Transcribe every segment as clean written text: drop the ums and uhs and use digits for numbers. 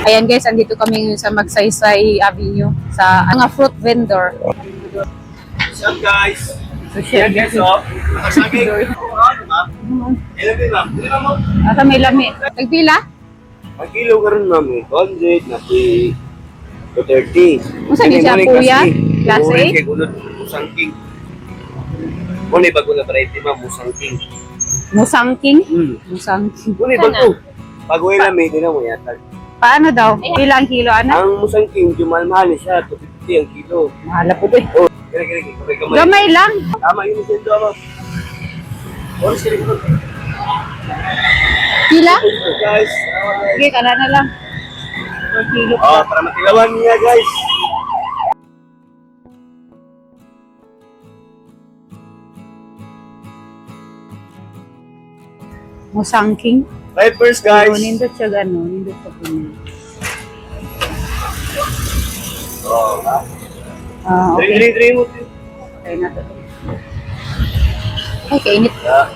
Ayan guys, andito kami ngayon sa Magsaysay Avenue sa mga fruit vendor. What's up guys? So, share guys. Nakasagay. Ilan din ma'am? Ilan mo? Asa may lami. Nagpila? Ang kilo ka rin ma'am. 100 na 230. Kung saan siya kuya? Class A? Kaya gunod Musang King. Muna bago na variety ma'am, Musang King. Musang King? Musang King. Muna bago. Bago yung lamig, din mo yata. Paano daw? Ilang kilo, anak? Ang Musang King, jumal-mahal siya. 250 ang kilo. Mahala po din. Oh, kaya kamay. Gamay lang. Tama yun yung sendo ma'am. Oras kaya ko. Pila? Guys. Sige, kala na lang. 4 kilo. Oh, para matilawan niya guys. Musang King. Right first guys. So, nindot siya gano'n. Nindot siya po niya. Oh, Okay. Drink mo. Okay na to. Ay, kainit. Yeah.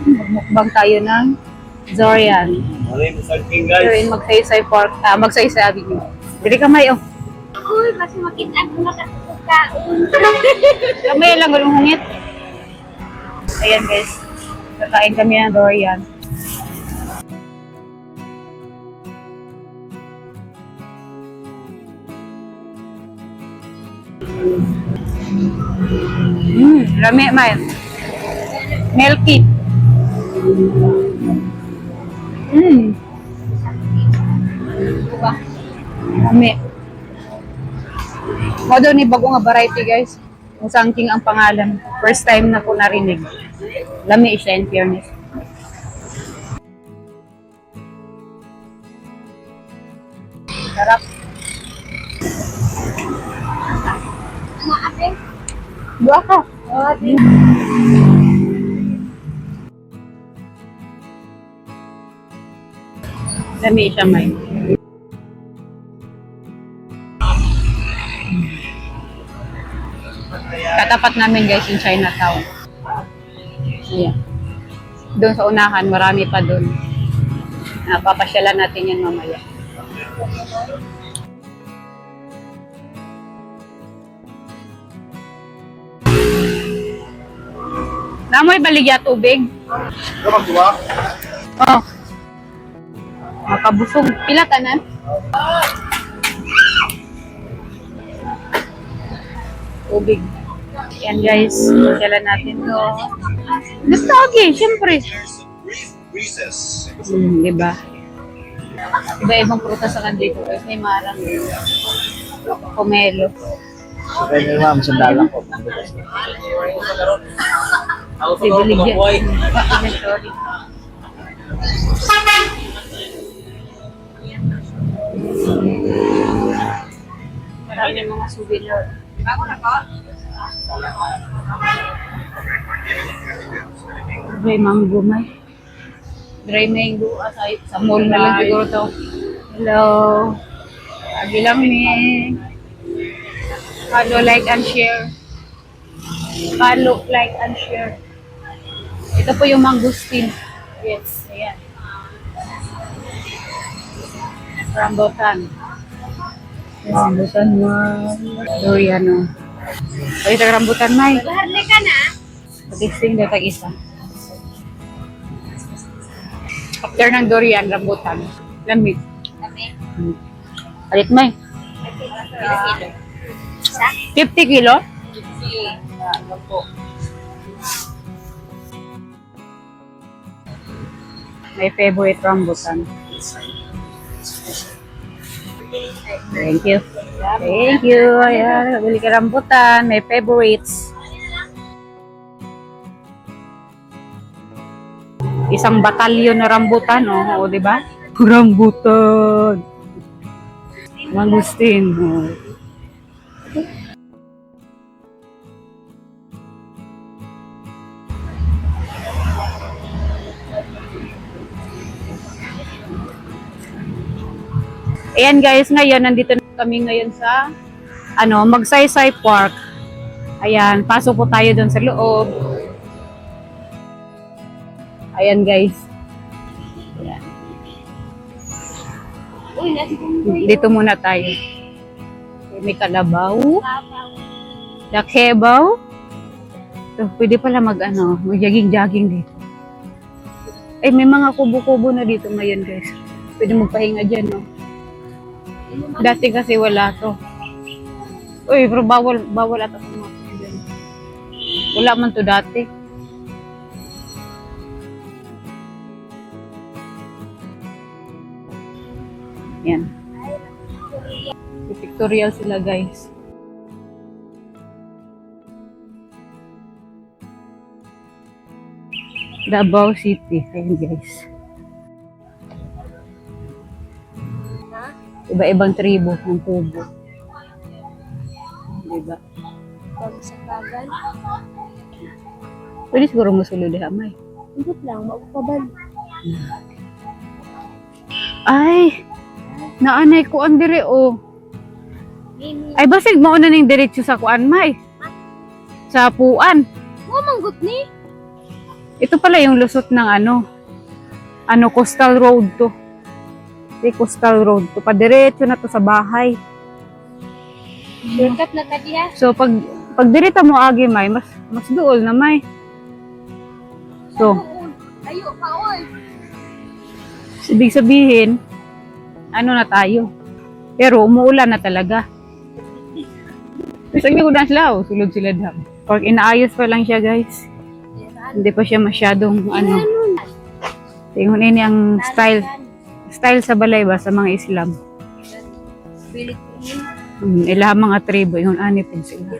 Magmukbang tayo ng Zorian. Ano yung Musang King Here guys? in Magsaysay Park, Magsaysay Avenue. Dili kamay, oh. Uy, mas makita ko nakatukaon. Kamay lang, gulong hungit. Ayan guys, kakain kami ng Dorian. Lami, man. Milky. Diba? Lami. Modo ni bago nga variety guys. Musang King ang pangalan. First time na ko narinig. Lami siya in fairness. Sarap. Ano ate? Dua ka. Lami siya may. Katapat namin guys yung Chinatown. Ayan. Doon sa unahan, marami pa doon. Papasyalan natin yan mamaya. Namoy baligya tubig. Kapag Oh. Makabusog. Pila tanan? Tubig. Yan guys, pasyalan natin to. Gusto okay, syempre. Diba? Iba-ibang prutas sa kandito guys. May marang pomelo. Okay na ma'am, sandalan ko. Si Baligya. Sorry. Marami mga souvenir. Dry mango may. Dry mango asay sa mall na lang siguro to. Hello. Agi lang ni. Follow, like, and share. Follow, like, and share. Ito po yung mangustin. Yes, ayan. Rambutan. Rambutan mo. Durian, no. Ay, ito rambutan, May. Baharli ka na? Patisting na tag-isa. After ng durian, rambutan. Lamig. Kami. Alit, May. Isa? 50 kilo? Ano po? My favorite rambutan. Thank you. Thank you. Ayan, bili ka rambutan. My favorites. Isang batalyon na rambutan, oh, di ba? Rambutan. Mangustin, oh. Ayan guys, ngayon nandito na kami ngayon sa Magsaysay Park. Ayan, pasok po tayo doon sa loob. Ayan guys. Ayan. Uy, nasa kong Dito muna tayo. May kalabaw. Lakhebaw. So, pwede pala mag-jogging dito. Ay, may mga kubo-kubo na dito ngayon, guys. Pwede magpahinga dyan, no? Dati kasi wala to. Uy, pero bawal ata sa mga dyan. Wala man to dati. Yan. Pictorial sila, guys. Davao City. Ayan, guys. Iba-ibang tribo ng kubo. Diba? Pagsapagan. Pwede siguro masulod diha, may. Ikot lang, magpaban. Ay! Naanay ko ang dire, oh. Mimi. Ay, basig mauna ning diretso sa kuan, may. Sa puan. Mo manggut ni. Ito pala yung lusot ng coastal road to. Coastal road to. Padiretso na to sa bahay. Shortcut na ka diha. So, pag direta mo agi, may, mas duol na, may. So, Ayo pa oy. ibig sabihin, na tayo. Pero umuulan na talaga. Isang ko na sila, sulod sila daw. Pag inaayos pa lang siya, guys. Hindi pa siya masyadong, tingnan ini ang style sa balay ba, sa mga Islam. Bilit ni. Ilang mga tribo, yung anipin sila.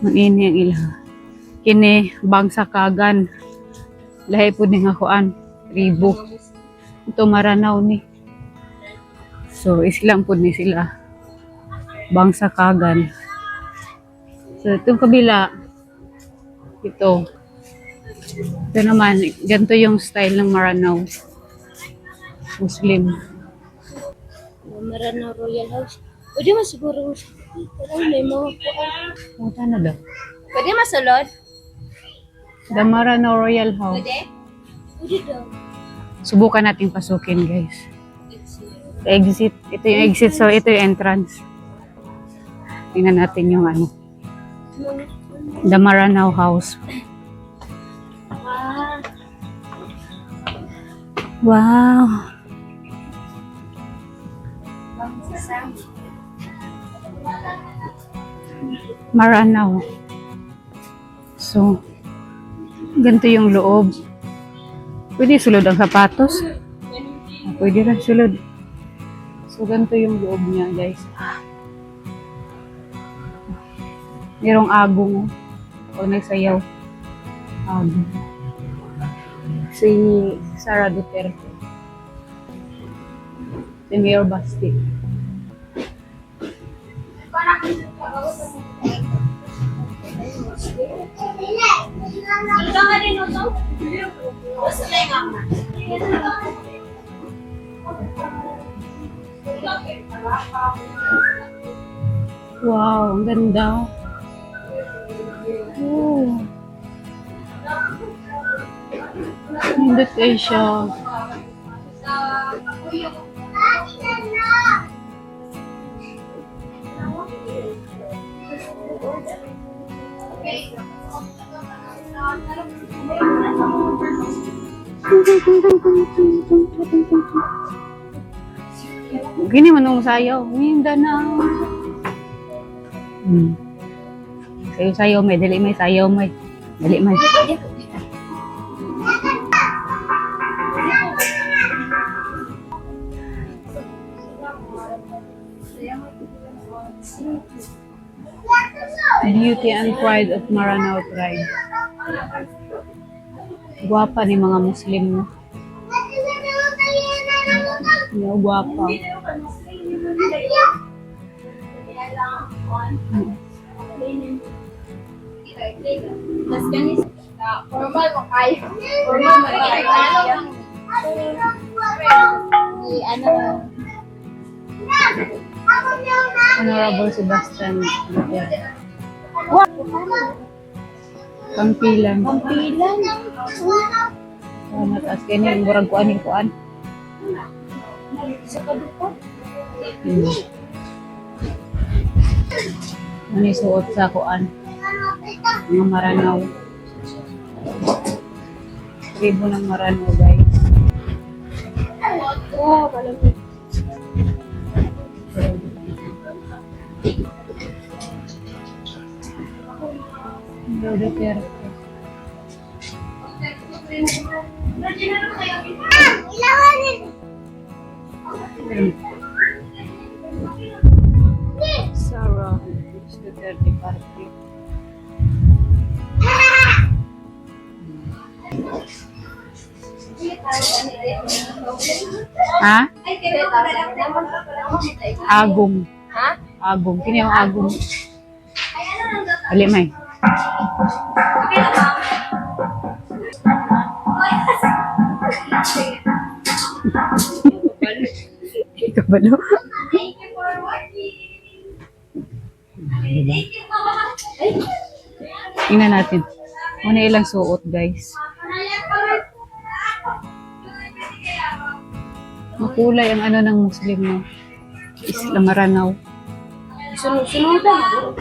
Manini ang ilang. Kini, bangsa kagan. Lahi po din akuan, tribo. Ito maranaw ni. So, Islam po ni sila. Bangsa kagan. So, itong kabila, ito naman, ganito yung style ng Maranao. Muslim. Maranaw Royal House. Pwede mo siguro may mga kuan. Punta na daw. Pwede masulod? The Maranao Royal House. Pwede? Pwede daw. Subukan natin pasukin, guys. Exit. Ito yung exit. So, ito yung entrance. Tingnan natin yung The Maranao House. Wow. Maranao. So, ganito yung loob. Pwede sulod ang sapatos. Pwede rin sulod. So, ganito yung loob niya, guys. Merong agong o nagsayaw. Agong. Si Sara Duterte. Si Mayor Basti. Wow, ang ganda. Oh. Nindot kayo siya. Gini man nung sayaw. Mindanao. Sayaw may. Dali may sayaw may. Dali may. Beauty and pride of Maranao tribe. Guwapa ni mga Muslim. No? Guwapa. Mas ganis. Formal mo kayo. Formal mo kayo. Honorable Sebastian Duterte. Pampilan. Pampilan. Mataas kaya yung murag kuan. Sa kadukot. Ano yung suot sa kuan? Mga maranaw. Tribo ng maranaw, guys. Oo, malamig. Duterte. Sarah Duterte Party. Ha? Agong. Ha? Agong. Kini yung agong. Ali may. Ikaw ba no? Diba? Tingnan natin. Muna ilang suot, guys. Makulay ang ano ng Muslim, no? Islam Maranaw. Sunod-sunudan.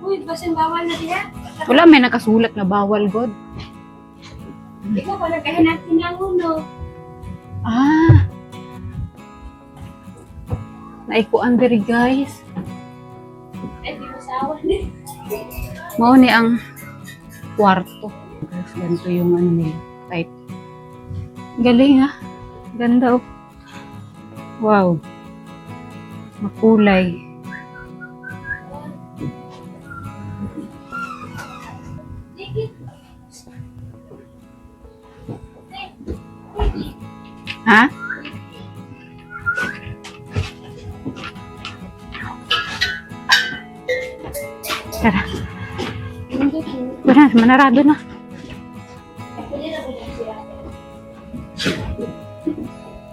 Uy, basin bawal na diya. Wala, may nakasulat na bawal, God. Ikaw pa nagkahanap ng uno. Ah! Naikuan diri, guys. Ay, di mo sawa din. Mao ni ang kwarto. Guys, ganito yung ano nila. Type. Galing, ah. Ganda, oh. Wow. Makulay. Ha? Tara. Wala, manarado na.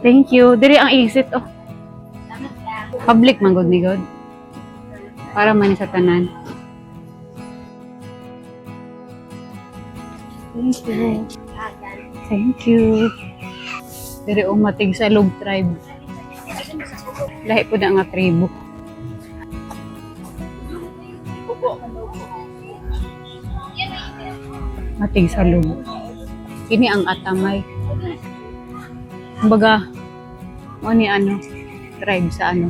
Thank you. Diri ang exit, oh. Public man gud ni God. Para man sa tanan. Thank you. Thank you. Diri matig sa Log tribe. Lahi po na nga tribo. Matig sa Log. Kini ang atamay. Kumbaga, mo ni ano, tribe sa ano,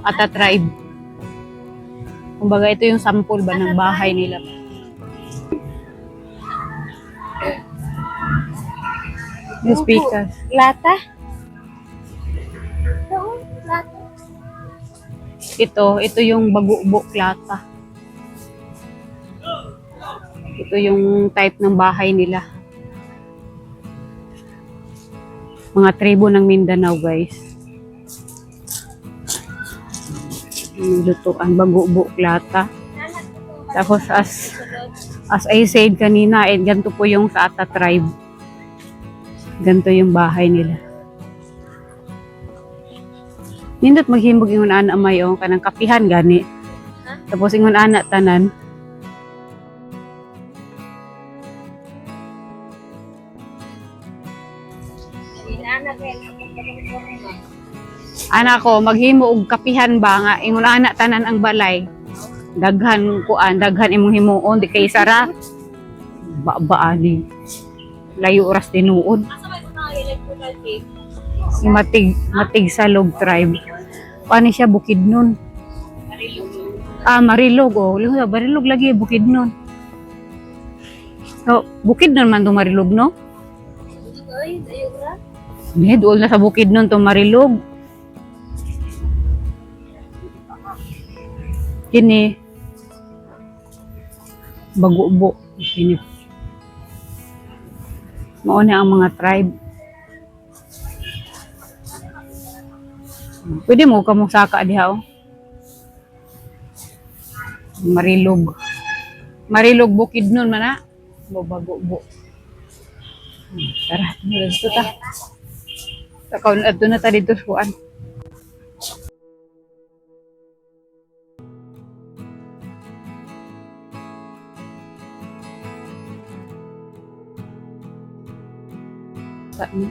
Ata tribe. Kumbaga, ito yung sample ba ng bahay nila. Yung speakers. Lata? Oo, lata. Ito yung bago-bok lata. Ito yung type ng bahay nila. Mga tribo ng Mindanao, guys. Lutuan, bago-bok lata. Tapos as I said kanina, ganito po yung sa Ata tribe. Ganito yung bahay nila. Nindot maghimbog ingon ana mayo kanang kapihan gani. Tapos ingon ana tanan. Ana ko maghimo og kapihan ba nga ingon ana tanan ang balay. Daghan daghan imong himuon di kay sara. Baani. Layo oras tinuod. Si Matig sa Log tribe. Paano siya Bukidnon? Marilog. Oh. Marilog lagi Bukidnon. So, Bukidnon man itong Marilog, no? Hindi, doon na sa Bukidnon itong Marilog. Kini Bago-bo. Kini mauna ang mga tribe. Pwede mo ka mong saka diha, oh. Marilog. Marilog Bukidnon man na. Bago-bo. Tara, dito ta. Sakaw na dito na ta dito suan. bata niya.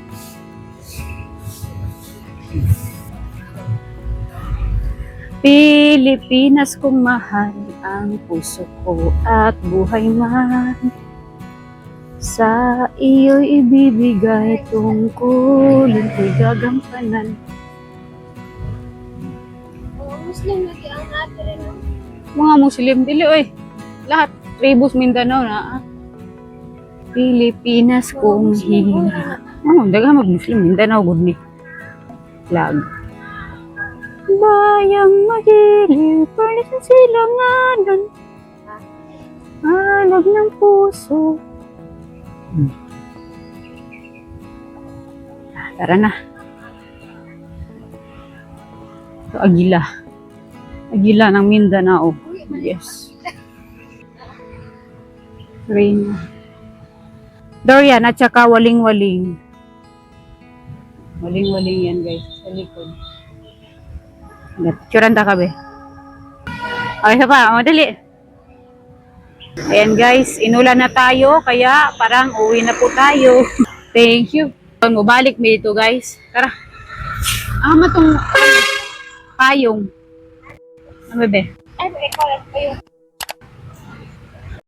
Pilipinas kong mahal ang puso ko at buhay man. Sa iyo'y ibibigay tungkulin ko'y gagampanan. Muslim lagi ang natin rin. Mga Muslim, dili oy. Lahat, tribus Mindanao na. Pilipinas kong hina. Oh, daghang mag-Muslim, Mindanao gud ni. Flag. Bayang magiliw, perlis ng silanganan. Alag ng puso. Tara na. Ito, Agila. Agila ng Mindanao. Yes. Rain. Dorian at saka waling-waling. Waling-waling yan guys. Sa likod. Picturean ta ka be. Okay, isa pa. Madali. Ayan guys, inulan na tayo. Kaya parang uwi na po tayo. Thank you. Mabalik mo dito guys. Tara. Matong payong. Ano be? Ay, ikaw lang kayo.